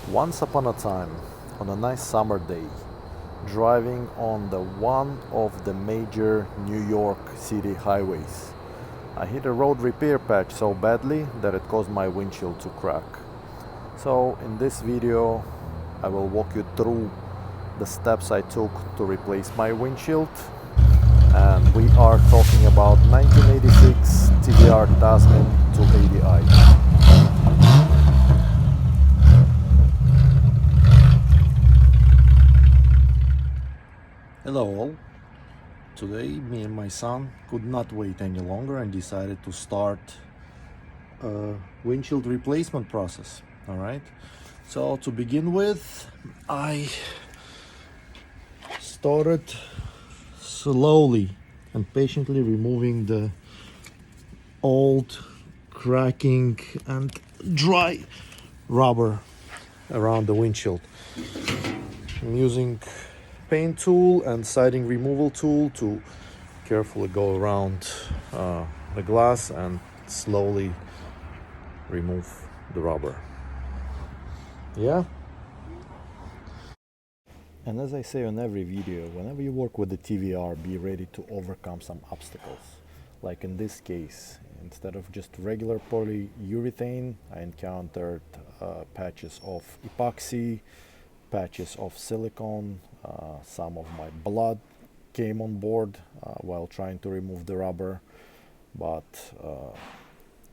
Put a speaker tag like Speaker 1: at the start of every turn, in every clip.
Speaker 1: Once upon a time, on a nice summer day, driving on the one of the major New York City highways, I hit a road repair patch so badly that it caused my windshield to crack. So in this video, I will walk you through the steps I took to replace my windshield. And we are talking about 1986 TVR Tasmin 280i. Hello all. Today me and my son could not wait any longer and decided to start a windshield replacement process. Alright, so to begin with, I started slowly and patiently removing the old, cracking and dry rubber around the windshield. I'm using paint tool and siding removal tool to carefully go around the glass and slowly remove the rubber. Yeah. And as I say on every video, whenever you work with the TVR, be ready to overcome some obstacles. Like in this case, instead of just regular polyurethane, I encountered patches of epoxy, patches of silicone, some of my blood came on board while trying to remove the rubber, but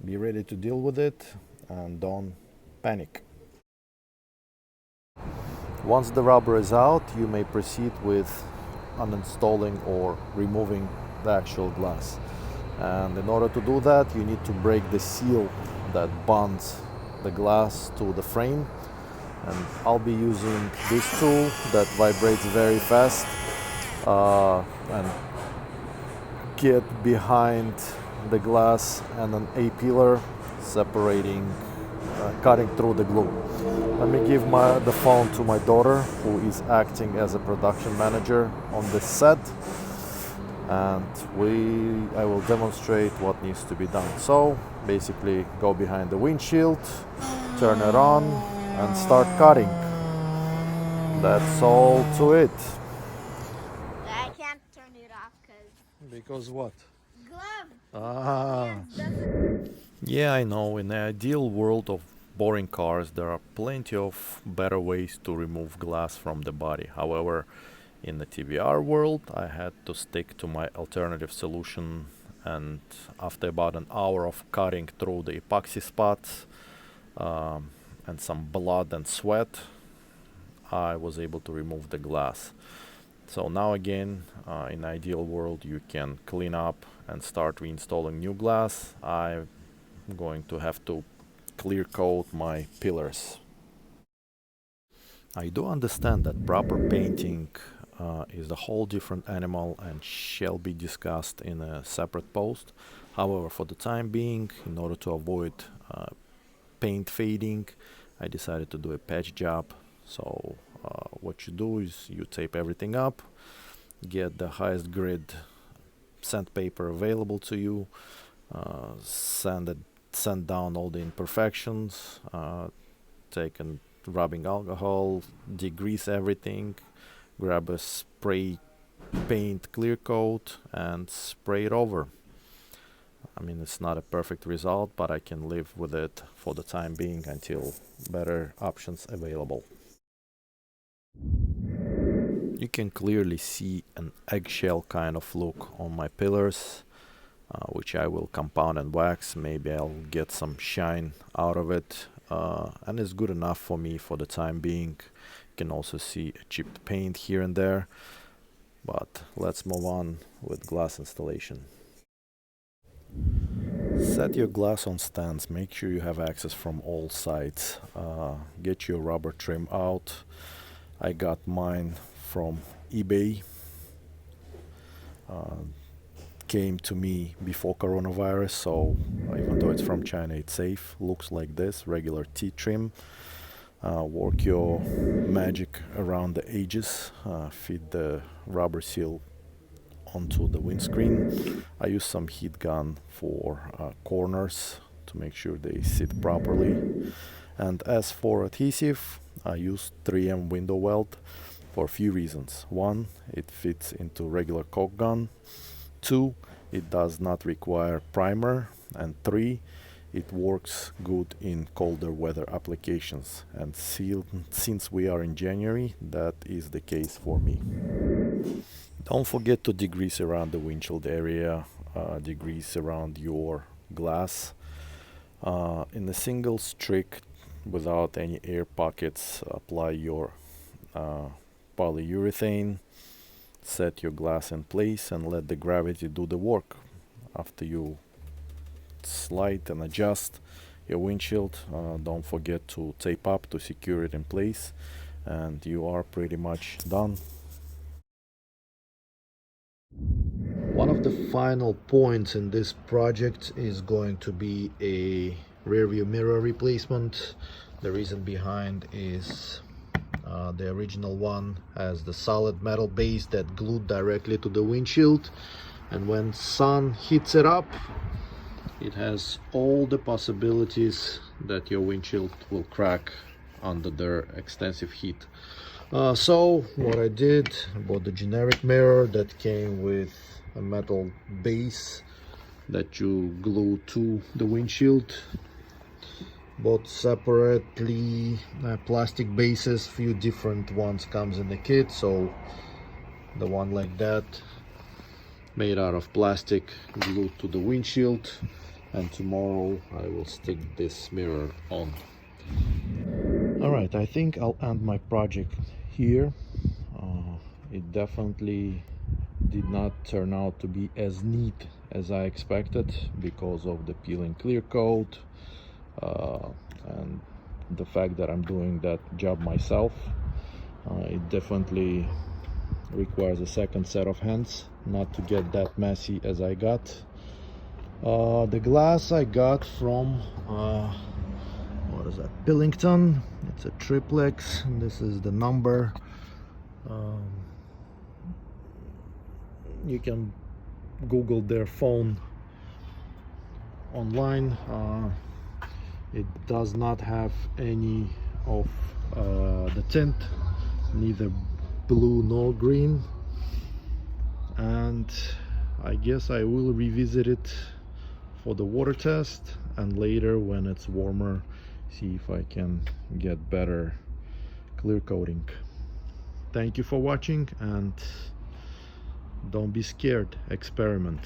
Speaker 1: be ready to deal with it and don't panic. Once the rubber is out, you may proceed with uninstalling or removing the actual glass. And in order to do that, you need to break the seal that bonds the glass to the frame. And I'll be using this tool that vibrates very fast and get behind the glass and an A-pillar separating, cutting through the glue. Let me give the phone to my daughter, who is acting as a production manager on this set, and I will demonstrate what needs to be done. So basically go behind the windshield, turn it on and start cutting. That's all to it.
Speaker 2: I can't turn it off
Speaker 1: Because what?
Speaker 2: glove.
Speaker 1: Ah.
Speaker 2: Doesn't.
Speaker 1: Yeah, I know. In the ideal world of boring cars, there are plenty of better ways to remove glass from the body. However, in the TVR world, I had to stick to my alternative solution, and after about an hour of cutting through the epoxy spots and some blood and sweat, I was able to remove the glass. So now again, in the ideal world, you can clean up and start reinstalling new glass. I'm going to have to clear coat my pillars. I do understand that proper painting is a whole different animal and shall be discussed in a separate post. However, for the time being, in order to avoid paint fading, I decided to do a patch job. So what you do is you tape everything up, get the highest grid sandpaper available to you, sand down all the imperfections, take a rubbing alcohol, degrease everything, grab a spray paint clear coat and spray it over. I mean, it's not a perfect result, but I can live with it for the time being until better options available. You can clearly see an eggshell kind of look on my pillars, which I will compound and wax. Maybe I'll get some shine out of it, and it's good enough for me for the time being. You can also see a chipped paint here and there, but let's move on with glass installation. Set your glass on stands, make sure you have access from all sides. Get your rubber trim out. I got mine from eBay. Came to me before coronavirus, so even though it's from China, it's safe. Looks like this, regular T-trim. Work your magic around the edges, feed the rubber seal onto the windscreen. I use some heat gun for corners to make sure they sit properly. And as for adhesive, I use 3M window weld for a few reasons. One, it fits into regular caulk gun. Two, it does not require primer. And three, it works good in colder weather applications. And since we are in January, that is the case for me. Don't forget to degrease around the windshield area, degrease around your glass. In a single streak, without any air pockets, apply your polyurethane, set your glass in place and let the gravity do the work. After you slide and adjust your windshield, don't forget to tape up to secure it in place, and you are pretty much done. One of the final points in this project is going to be a rear view mirror replacement. The reason behind is the original one has the solid metal base that glued directly to the windshield, and when sun heats it up, it has all the possibilities that your windshield will crack under the extensive heat. So what I did, I bought the generic mirror that came with a metal base that you glue to the windshield. Bought separately plastic bases, few different ones comes in the kit. So the one like that, made out of plastic, glued to the windshield, and tomorrow I will stick this mirror on. Alright, I think I'll end my project here. It definitely did not turn out to be as neat as I expected because of the peel and clear coat and the fact that I'm doing that job myself. It definitely requires a second set of hands not to get that messy as I got. The glass I got from what is that, Billington. It's a triplex, and this is the number. You can Google their phone online. It does not have any of the tint, neither blue nor green, and I guess I will revisit it for the water test, and later when it's warmer, see if I can get better clear coating. Thank you for watching, and don't be scared, experiment.